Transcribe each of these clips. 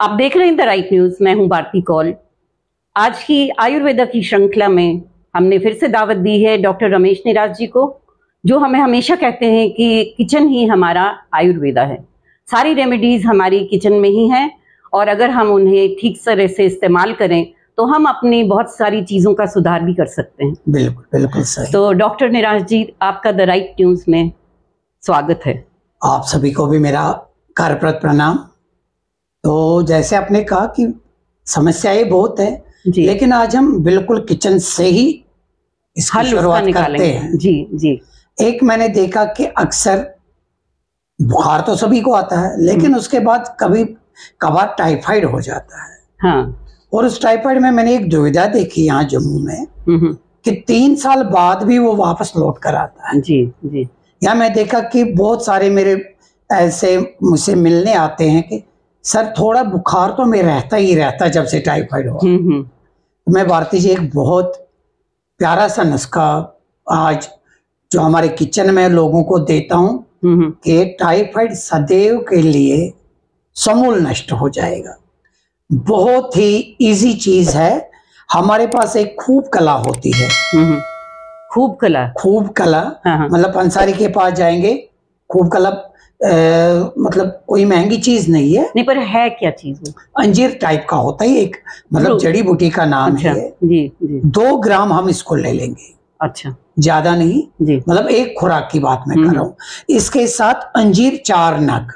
आप देख रहे हैं द राइट न्यूज। मैं हूं भारती कौल। आज की आयुर्वेदा की श्रृंखला में हमने फिर से दावत दी है डॉक्टर रमेश निराज जी को, जो हमें हमेशा कहते हैं कि किचन ही हमारा आयुर्वेदा है। सारी रेमेडीज हमारी किचन में ही हैं और अगर हम उन्हें ठीक तरह से इस्तेमाल करें तो हम अपनी बहुत सारी चीज़ों का सुधार भी कर सकते हैं। बिल्कुल बिल्कुल सही। तो डॉक्टर निराज जी, आपका द राइट न्यूज में स्वागत है। आप सभी को भी मेरा कारप्रत प्रणाम। तो जैसे आपने कहा कि समस्याएं बहुत है, लेकिन आज हम बिल्कुल किचन से ही इसकी शुरुआत करते हैं। जी जी। एक मैंने देखा कि अक्सर बुखार तो सभी को आता है, लेकिन उसके बाद कभी कभार टाइफाइड हो जाता है। हाँ। और उस टाइफाइड में मैंने एक दुविधा देखी यहाँ जम्मू में कि 3 साल बाद भी वो वापस लौट कर आता है। जी जी। यहाँ मैं देखा कि बहुत सारे मेरे ऐसे मुझसे मिलने आते हैं कि सर थोड़ा बुखार तो मैं रहता ही रहता जब से टाइफाइड हुआ। मैं भारती जी एक बहुत प्यारा सा नुस्खा आज जो हमारे किचन में लोगों को देता हूँ कि टाइफाइड सदैव के लिए समूल नष्ट हो जाएगा। बहुत ही इजी चीज है। हमारे पास एक खूब कला होती है। खूब कला मतलब पंसारी के पास जाएंगे, खूब कला मतलब कोई महंगी चीज नहीं है। नहीं, पर है क्या चीज? अंजीर टाइप का होता है एक, मतलब जड़ी बूटी का नाम है। जी जी। 2 ग्राम हम इसको ले लेंगे। अच्छा, ज्यादा नहीं जी। मतलब एक खुराक की बात मैं कर रहा हूँ। इसके साथ अंजीर 4 नग।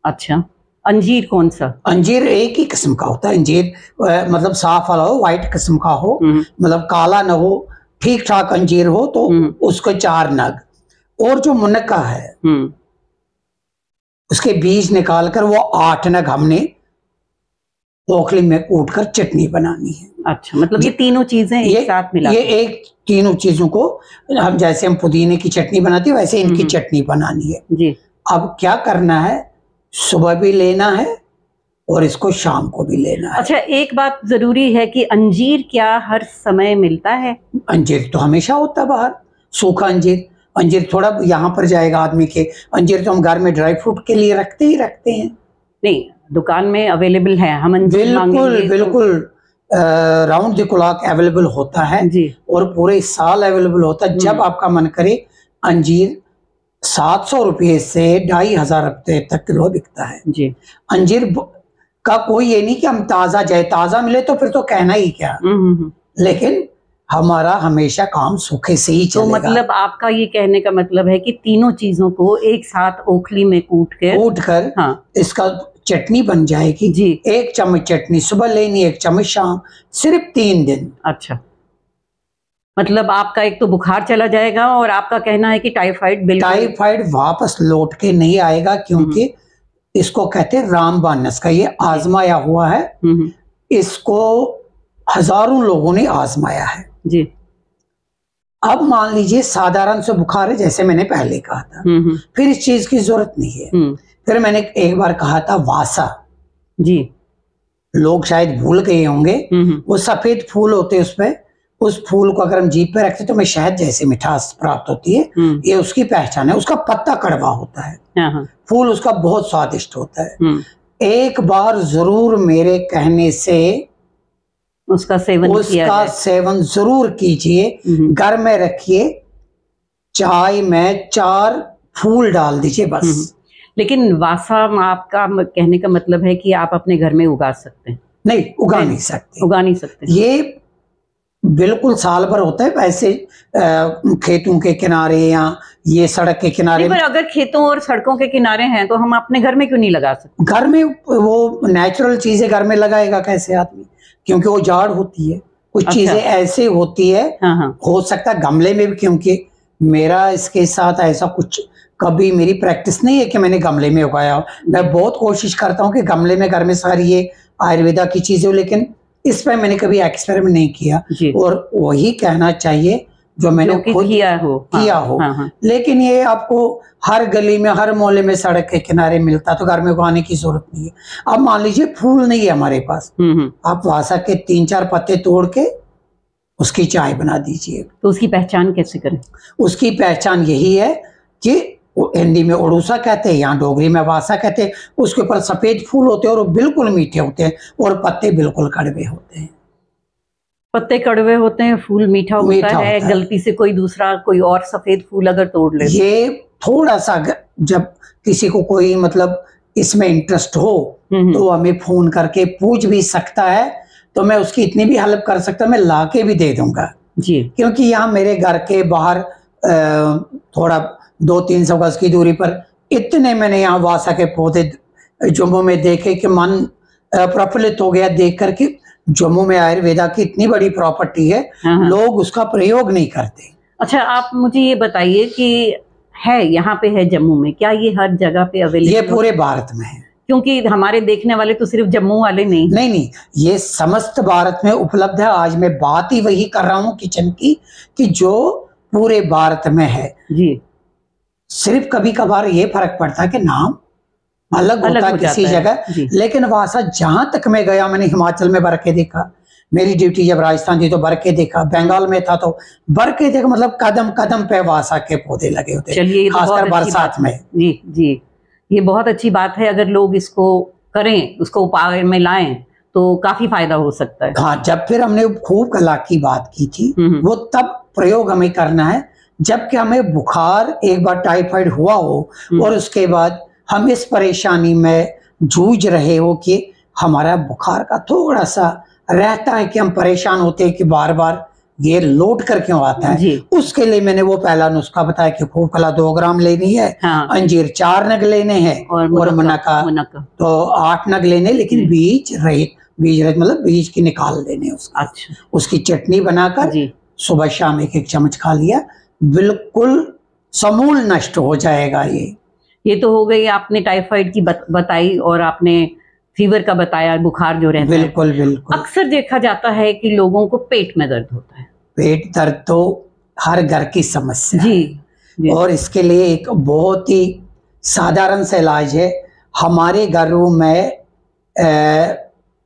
अच्छा, अंजीर कौन सा? अंजीर एक ही किस्म का होता है। अंजीर मतलब साफ वाला हो, व्हाइट किस्म का हो, मतलब काला न हो, ठीक ठाक अंजीर हो तो उसको 4 नग। और जो मुनक्का है उसके बीज निकालकर वो 8 नग हमने पोखली में कूट कर चटनी बनानी है। अच्छा, मतलब ये तीनों चीजें एक साथ मिला, ये एक तीनों चीजों को हम जैसे हम पुदीने की चटनी बनाते हैं वैसे इनकी चटनी बनानी है जी। अब क्या करना है, सुबह भी लेना है और इसको शाम को भी लेना है। अच्छा, एक बात जरूरी है कि अंजीर क्या हर समय मिलता है? अंजीर तो हमेशा होता है बाहर, सूखा अंजीर। अंजीर थोड़ा यहाँ पर जाएगा आदमी के। अंजीर तो हम घर में ड्राई फ्रूट के लिए रखते ही रखते हैं। नहीं, दुकान में अवेलेबल है। हम बिल्कुल बिल्कुल राउंड द क्लॉक अवेलेबल होता है जी। और पूरे साल अवेलेबल होता है। जब आपका मन करे अंजीर 700 रुपये से 2500 रुपये तक किलो बिकता है जी। अंजीर का कोई ये नहीं कि हम ताजा जाए, ताजा मिले तो फिर तो कहना ही क्या। लेकिन हमारा हमेशा काम सूखे से ही चलेगा। तो मतलब आपका ये कहने का मतलब है कि तीनों चीजों को एक साथ ओखली में कूट कर हाँ, इसका चटनी बन जाएगी जी। 1 चम्मच चटनी सुबह लेनी, 1 चम्मच शाम, सिर्फ 3 दिन। अच्छा, मतलब आपका एक तो बुखार चला जाएगा और आपका कहना है कि टाइफाइड वापस लौट के नहीं आएगा, क्योंकि इसको कहते हैं रामबाण नुस्खा। ये आजमाया हुआ है। इसको हजारों लोगों ने आजमाया है जी। अब मान लीजिए साधारण से बुखार है, जैसे मैंने पहले कहा था, फिर इस चीज की जरूरत नहीं है। फिर मैंने एक बार कहा था वासा जी, लोग शायद भूल गए होंगे। वो सफेद फूल होते हैं उसपे, उस फूल को अगर हम जीभ पे रखते तो हमें शहद जैसे मिठास प्राप्त होती है। ये उसकी पहचान है। उसका पत्ता कड़वा होता है, फूल उसका बहुत स्वादिष्ट होता है। एक बार जरूर मेरे कहने से उसका सेवन जरूर कीजिए। घर में रखिए, चाय में 4 फूल डाल दीजिए बस। लेकिन वासा आपका कहने का मतलब है कि आप अपने घर में उगा सकते हैं? नहीं, उगा नहीं सकते। ये बिल्कुल साल भर होता है। वैसे खेतों के किनारे या ये सड़क के किनारे। पर अगर खेतों और सड़कों के किनारे हैं तो हम अपने घर में क्यों नहीं लगा सकते? घर में वो नेचुरल चीजें घर में लगाएगा कैसे आदमी, क्योंकि वो जाड़ होती है। कुछ चीजें ऐसे होती है। हो सकता है गमले में भी, क्योंकि मेरा इसके साथ ऐसा कुछ कभी मेरी प्रैक्टिस नहीं है कि मैंने गमले में उगाया। मैं बहुत कोशिश करता हूँ कि गमले में घर में सारी ये आयुर्वेदा की चीजें हो, लेकिन इस पर मैंने कभी एक्सपेरिमेंट नहीं किया। और वही कहना चाहिए जो मैंने खुद किया हो। लेकिन ये आपको हर गली में, हर मोहल्ले में, सड़क के किनारे मिलता, तो घर में उगाने की जरूरत नहीं है। अब मान लीजिए फूल नहीं है हमारे पास, आप वासा के 3-4 पत्ते तोड़ के उसकी चाय बना दीजिए। तो उसकी पहचान कैसे करें? उसकी पहचान यही है कि हिंदी में उड़ूसा कहते हैं, यहाँ डोगरी में वासा कहते हैं। उसके ऊपर सफेद फूल होते हैं और वो बिल्कुल मीठे होते हैं और पत्ते बिल्कुल कड़वे होते हैं। पत्ते कड़वे होते हैं, फूल मीठा होता है। गलती से कोई दूसरा कोई और सफेद फूल अगर तोड़ ले, ये थोड़ा सा जब किसी को कोई मतलब इसमें इंटरेस्ट हो तो हमें फोन करके पूछ भी सकता है, तो मैं उसकी इतनी भी हेल्प कर सकता, मैं ला के भी दे दूंगा जी। क्योंकि यहाँ मेरे घर के बाहर थोड़ा 200-300 गज की दूरी पर इतने मैंने यहाँ वासा के पौधे जम्मू में देखे कि मन प्रफुल्लित हो गया देख करके। जम्मू में आयुर्वेदा की इतनी बड़ी प्रॉपर्टी है, लोग उसका प्रयोग नहीं करते। अच्छा, आप मुझे ये बताइए कि है यहाँ पे है जम्मू में, क्या ये हर जगह पे अवेलेबल? ये पूरे भारत में है, क्योंकि हमारे देखने वाले तो सिर्फ जम्मू वाले नहीं, ये समस्त भारत में उपलब्ध है। आज मैं बात ही वही कर रहा हूँ किचन की, कि जो पूरे भारत में है जी। सिर्फ कभी कभार ये फर्क पड़ता है कि नाम अलग होता है किसी जगह, लेकिन वासा जहां तक मैं गया, मैंने हिमाचल में बरके देखा, मेरी ड्यूटी जब राजस्थान थी तो बरके देखा, बंगाल में था तो बरके देखा, मतलब कदम कदम पे वासा के पौधे लगे होते हैं, खासकर बरसात में। जी जी, ये बहुत अच्छी बात है। अगर लोग इसको करें, उसको उपाय में लाएं तो काफी फायदा हो सकता है। हाँ, जब फिर हमने खूब कला की बात की थी, वो तब प्रयोग हमें करना है जबकि हमें बुखार, एक बार टाइफाइड हुआ हो और उसके बाद हम इस परेशानी में जूझ रहे हो कि हमारा बुखार का थोड़ा सा रहता है कि हम परेशान होते हैं कि बार बार ये लोड कर क्यों आता है। उसके लिए मैंने वो पहला नुस्खा बताया कि खूब कला 2 ग्राम लेनी है, अंजीर 4 नग लेने हैं और मुनक्का तो 8 नग लेने, लेकिन बीज रहित मतलब बीज की निकाल देने उसका। अच्छा। उसकी चटनी बनाकर सुबह शाम 1-1 चम्मच खा लिया, बिल्कुल समूल नष्ट हो जाएगा। ये तो हो गई आपने टाइफाइड की बताई और आपने फीवर का बताया, बुखार जो रहता है। बिल्कुल। अक्सर देखा जाता है कि लोगों को पेट में दर्द होता है। पेट दर्द तो हर घर की समस्या जी। और इसके लिए एक बहुत ही साधारण सा इलाज है। हमारे घरों में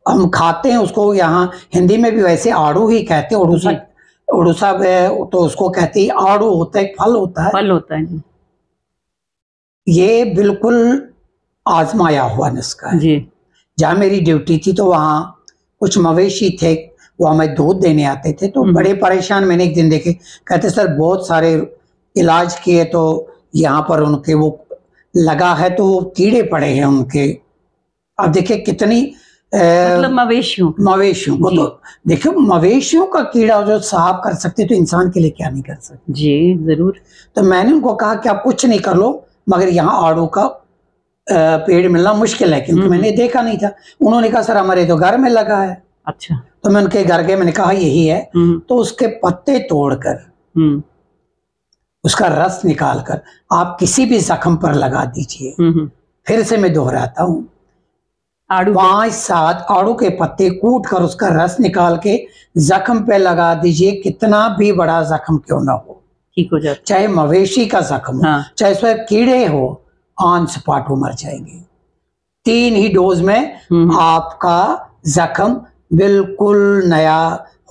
हम खाते हैं उसको, यहाँ हिंदी में भी वैसे आड़ू ही कहते हैं, उड़ूसा तो उसको कहते हैं आड़ू होता है, फल होता है जी। ये बिल्कुल आजमाया हुआ नुस्खा है जी। जहाँ मेरी ड्यूटी थी तो वहाँ कुछ मवेशी थे, वो हमें दूध देने आते थे, तो बड़े परेशान मैंने एक दिन देखे, कहते सर बहुत सारे इलाज किए तो यहाँ पर उनके वो लगा है तो वो कीड़े पड़े हैं उनके। अब देखिए कितनी मतलब मवेशियों को, तो देखो मवेशियों का कीड़ा जो साफ कर सकते तो इंसान के लिए क्या नहीं कर सकते जी। जरूर। तो मैंने उनको कहा कि आप कुछ नहीं कर लो, मगर यहाँ आड़ू का पेड़ मिलना मुश्किल है, क्योंकि मैंने देखा नहीं था। उन्होंने कहा सर हमारे तो घर में लगा है। अच्छा। तो मैं उनके घर गए, मैंने कहा यही है, तो उसके पत्ते तोड़कर उसका रस निकालकर आप किसी भी जख्म पर लगा दीजिए। फिर से मैं दोहराता हूँ, 5-7 आड़ू के पत्ते कूट कर उसका रस निकाल के जख्म पे लगा दीजिए, कितना भी बड़ा जख्म क्यों ना हो ठीक हो जाता, चाहे मवेशी का जख्म हो, चाहे उसमें कीड़े हो, आन सपाट मर जाएंगे। 3 ही डोज में आपका जख्म बिल्कुल नया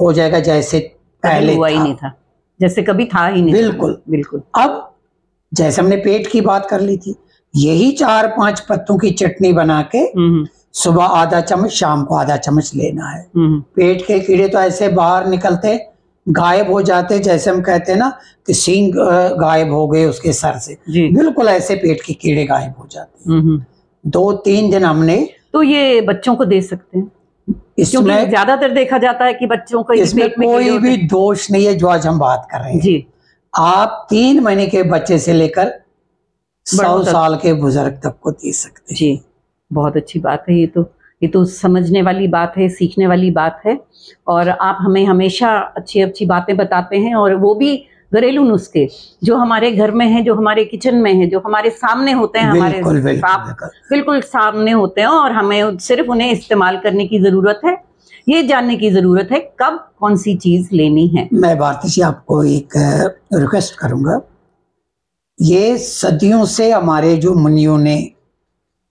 हो जाएगा, जैसे पहले हुआ ही नहीं था, जैसे कभी था ही नहीं। बिल्कुल। अब जैसे हमने पेट की बात कर ली थी, यही 4-5 पत्तों की चटनी बना के सुबह आधा चम्मच, शाम को आधा चम्मच लेना है। पेट के कीड़े तो ऐसे बाहर निकलते, गायब हो जाते, जैसे हम कहते हैं ना कि सींग गायब हो गए उसके सर से, बिल्कुल ऐसे पेट के कीड़े गायब हो जाते हैं। 2-3 दिन हमने, तो ये बच्चों को दे सकते हैं इसमें, ज्यादातर देखा जाता है कि बच्चों को इसमें कोई भी दोष नहीं है जो आज हम बात कर रहे हैं जी। आप 3 महीने के बच्चे से लेकर 100 साल के बुजुर्ग तक को दे सकते हैं जी। बहुत अच्छी बात है। ये तो समझने वाली बात है, सीखने वाली बात है, और आप हमें हमेशा अच्छी बातें बताते हैं, और वो भी घरेलू नुस्खे जो हमारे घर में हैं, जो हमारे किचन में है, जो हमारे सामने होते हैं, हमारे बिल्कुल सामने होते हैं, और हमें सिर्फ उन्हें इस्तेमाल करने की जरूरत है, ये जानने की जरूरत है कब कौन सी चीज लेनी है। मैं भारती जी आपको एक रिक्वेस्ट करूंगा, ये सदियों से हमारे जो मुनियों ने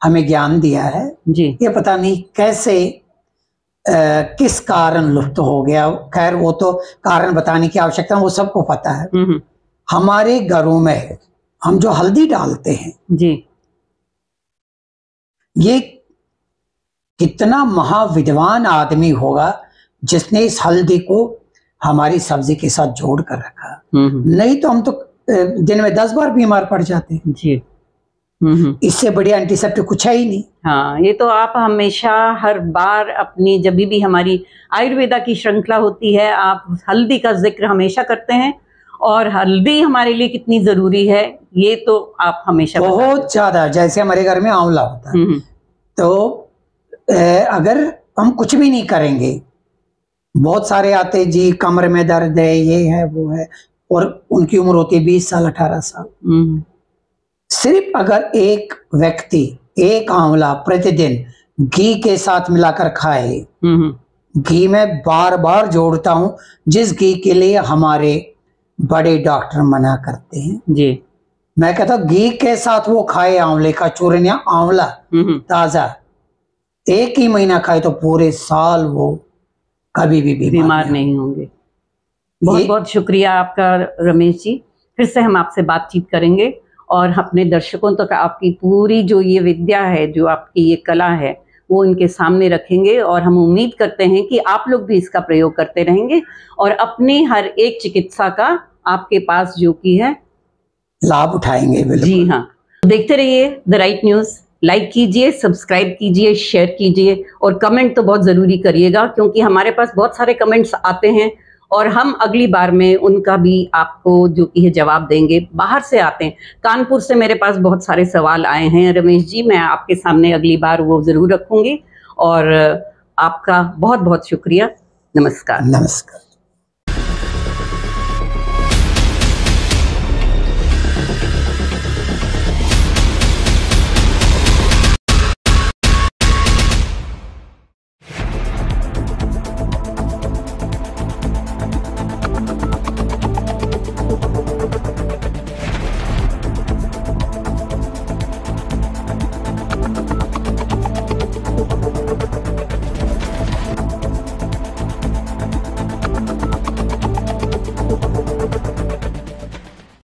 हमें ज्ञान दिया है जी, ये पता नहीं कैसे किस कारण लुप्त हो गया। खैर वो तो कारण बताने की आवश्यकता, वो सबको पता है। हमारे घरों में हम जो हल्दी डालते हैं जी, ये कितना महाविद्वान आदमी होगा जिसने इस हल्दी को हमारी सब्जी के साथ जोड़ कर रखा। नहीं तो हम तो दिन में 10 बार बीमार पड़ जाते हैं जी। इससे बढ़िया एंटीसेप्टिक कुछ है ही नहीं। हाँ, ये तो आप हमेशा हर बार अपनी जब भी हमारी आयुर्वेदा की श्रृंखला होती है, आप हल्दी का जिक्र हमेशा करते हैं, और हल्दी हमारे लिए कितनी जरूरी है ये तो आप हमेशा बहुत ज्यादा। जैसे हमारे घर में आंवला होता है, तो अगर हम कुछ भी नहीं करेंगे, बहुत सारे आते जी कमर में दर्द है, ये है वो है, और उनकी उम्र होती है 20 साल 18 साल। सिर्फ अगर एक व्यक्ति एक आंवला प्रतिदिन घी के साथ मिलाकर खाए, घी में बार बार जोड़ता हूं, जिस घी के लिए हमारे बड़े डॉक्टर मना करते हैं जी, मैं कहता हूं घी के साथ वो खाए आंवले का चूर्ण या आंवला ताजा, 1 ही महीना खाए तो पूरे साल वो कभी भी बीमार नहीं होंगे। बहुत बहुत शुक्रिया आपका रमेश जी। फिर से हम आपसे बातचीत करेंगे और अपने दर्शकों तक आपकी पूरी जो ये विद्या है, जो आपकी ये कला है, वो इनके सामने रखेंगे, और हम उम्मीद करते हैं कि आप लोग भी इसका प्रयोग करते रहेंगे और अपनी हर एक चिकित्सा का आपके पास जो की है लाभ उठाएंगे। जी हाँ, देखते रहिए द राइट न्यूज़। लाइक कीजिए, सब्सक्राइब कीजिए, शेयर कीजिए, और कमेंट तो बहुत ज़रूरी करिएगा, क्योंकि हमारे पास बहुत सारे कमेंट्स आते हैं और हम अगली बार में उनका भी आपको जो कि है जवाब देंगे। बाहर से आते हैं, कानपुर से मेरे पास बहुत सारे सवाल आए हैं रमेश जी, मैं आपके सामने अगली बार वो ज़रूर रखूंगी। और आपका बहुत बहुत शुक्रिया। नमस्कार। नमस्कार।